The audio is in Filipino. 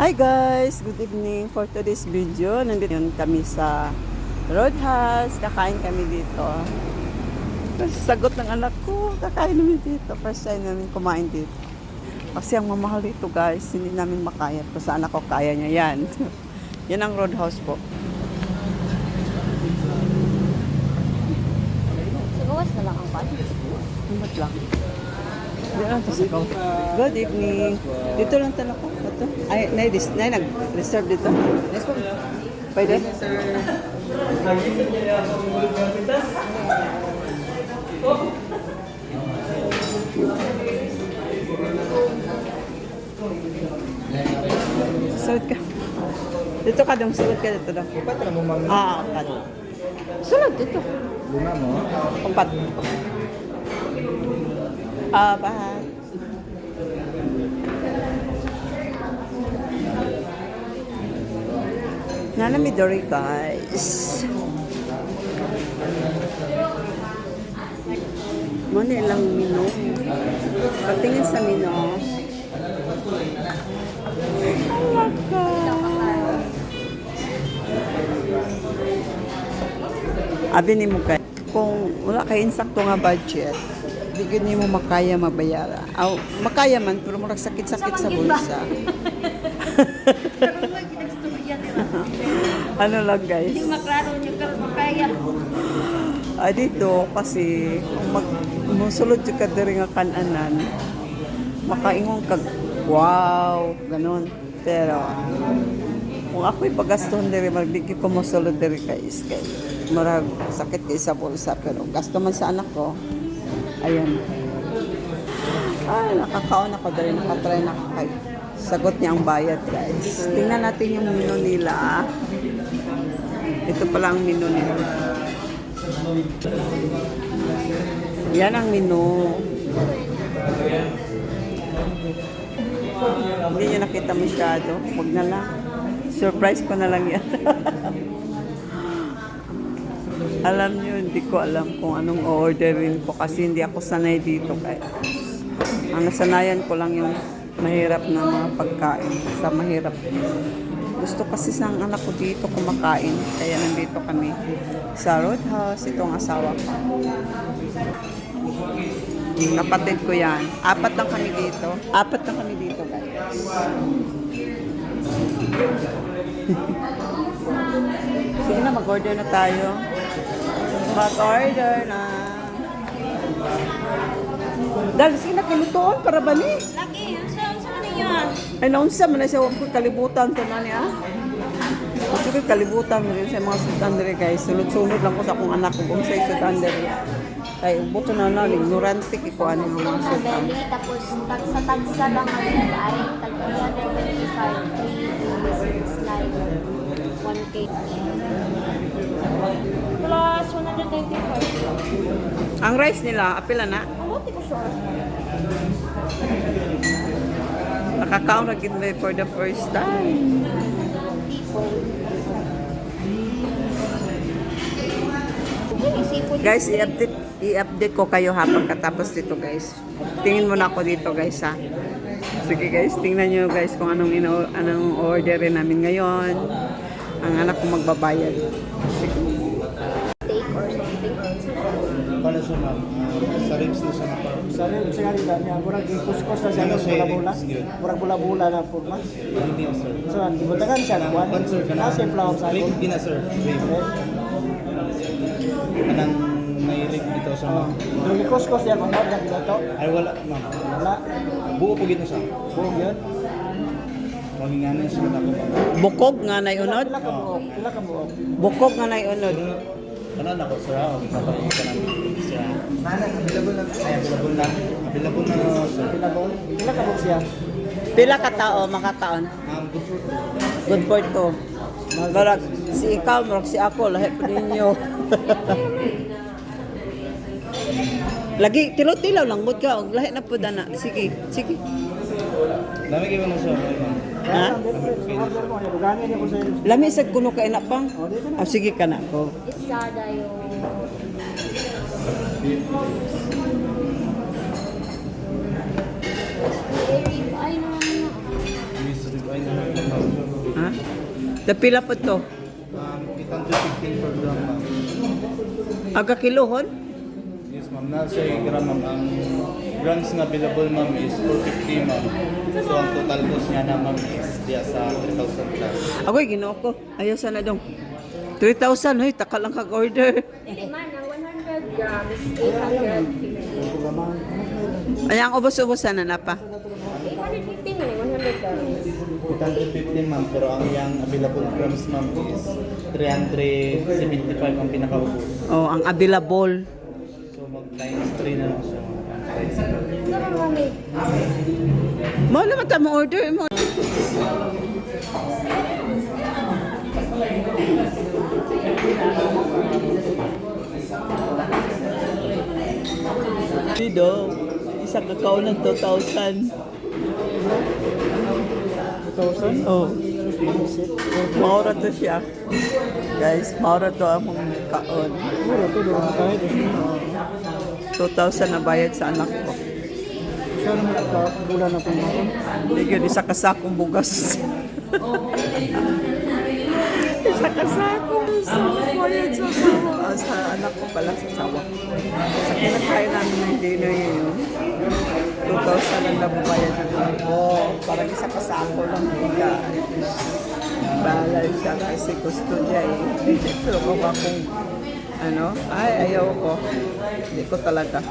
Hi guys! Good evening for today's video. Nandito kami sa Roadhouse. Kakain kami dito. Sagot ng anak ko, kakain namin dito. First time namin kumain dito. Kasi ang mamahal dito guys, hindi namin makaya. Pero sa anak ko, kaya niya yan. Yan ang Roadhouse po. Sa gawas na lang ang pan. Umot lang. Good evening. Dito lang talaga ko. Ito. Ay, nag-reserve dito. Yes po. Pwede? Sulod ka. Dito ka dong, sulod ka dito dong. Upat na mo mang Upat. Sulod dito. lima mo. Upat. Bye. Nana Midori guys. Muna lang menu. Pagtingin sa menu. Oh my God. Abi ni mo kay kung wala kay insakto nga budget, di gyud nimo makaya mabayara. Aw, makaya man pero murag sakit-sakit sa bulsa. Ano lang guys? Hindi maklaro niyo ka makaya. Dito kasi kung musulod ka diri nga kananan, makaingon kag wow, ganon. Pero kung ako'y paggaston diri magdiki ko musulod diri guys kay marag sakit kay sa bulsa pero gasto man sa anak ko. Ayan. Nakakaon ako dali nakatry na kay sagot niya ang bayad guys. Tingnan natin yung menu nila. Ito pala ang menu nila. Yan ang menu. Hindi nyo nakita masyado. Huwag na lang. Surprise ko na lang yan. Alam nyo, hindi ko alam kung anong orderin ko kasi hindi ako sanay dito. Kaya ang nasanayan ko lang yung mahirap na mga pagkain sa mahirap. Gusto kasi sa anak ko dito kumakain. Kaya nandito kami sa Roadhouse. Ito ang asawa ko. Kapatid ko yan. Apat lang kami dito. Apat lang kami dito guys. Sige na, mag-order na tayo. Mag-order na. Dahil sige na, kilutoon para ba ni? Lagi, saan niya? Ay, naunsa man na siya. Huwag ko kalibutan to na niya. Huwag ko kalibutan mo rin sa mga sutandere guys. Sunod-sunod lang ko sa akong anak ko kung sa sutandere. Ay, buto na ignorante ko ano yung mga sutandere. Tapos tagsa lang ang ay tag-125 slide 1K plus 195. Ang rice nila, apila na. Ang di ko sure. Nakakaon na gid may for the first time. Guys, i-update ko kayo ha pagkatapos dito guys. Tingin muna ako dito guys ha. Sige guys, tingnan nyo guys kung anong orderin namin ngayon. Ang anak ko magbabayad. Sige. Steak or something. Para sa ma'am, sa ribs na sa ma'am. Sa rin, sa rin niya, murag ikuskos na siya Ano ng siya, bula-bula. yun? Murag bula-bula na po mas. Hindi na sir. So, ibutagan siya ng one. One sir, kanang Kasi flower sa rib ako. din na sir. Rib. Kanang may rib dito sa ma'am. Yung ikuskos niya, kung na binato, Ay wala ma'am. wala. Buo po gito siya. Buong yun. Manginganan siya na ako ba. Bukog nga na unod. Pila ka buok, pila ka buok. Bukog nga na unod. Kanan ako sir. Kapag kanang siya. Available na. Ay available na. Available na sir. Pila buok. Pila ka buok siya. Pila ka tao makakaon? Good for Good for two. Marag si ikaw, marag si ako, lahi pa ninyo. Lagi, tilaw-tilaw lang, bud ka, lahi na po dana. Sige, sige. Dami kayo na sir. Ha? Order mo, ibuganin niya ko sa iyo. Lami sa kuno ka ina pang. Sige ka na ko. Isada yung Ay, naman na. Miss rib ay Ha? Dapila po to. 815 per gram, ma'am. Aga kilohon? Yes, ma'am. Nasa gram, ma'am. Ang grams na available, ma'am, is 450, ma'am. So, ang total cost niya na, ma'am, is diya sa 3,000 plus. Ako'y ginoo ko. Ayaw sana dong. 3,000, hoy, taka lang kag-order. Hindi man, ang 100 grams, 850. Ay, ang ubos-ubosan na pa. 850 man, 100 grams. 815, ma'am. Pero ang yung available grams, ma'am, is 375 ang pinaka-ubos. Oh, ang available. So, mag-times 3 na lang siya, ma'am. Ano ba may? Mo naman ta mo order mo. Dito, isang kakao ng 2,000. 2,000? Oh, maura to siya. Guys, maura to ang kaon. Mura to, doon tayo. 2,000 na bayad sa anak ko. Siya naman bulan na po natin. Hindi yun, isa kasakong bugas. Isa kasakong bayad sa asawa. Ah, sa anak ko pala, sa asawa. Sa kinakain namin ng dinner yun, 2,000 lang na bayad ng anak ko. Parang isa kasako lang bigas. Balay siya kasi gusto niya eh. Pero kung akong, ano, ay ayaw ko. Hindi ko talaga.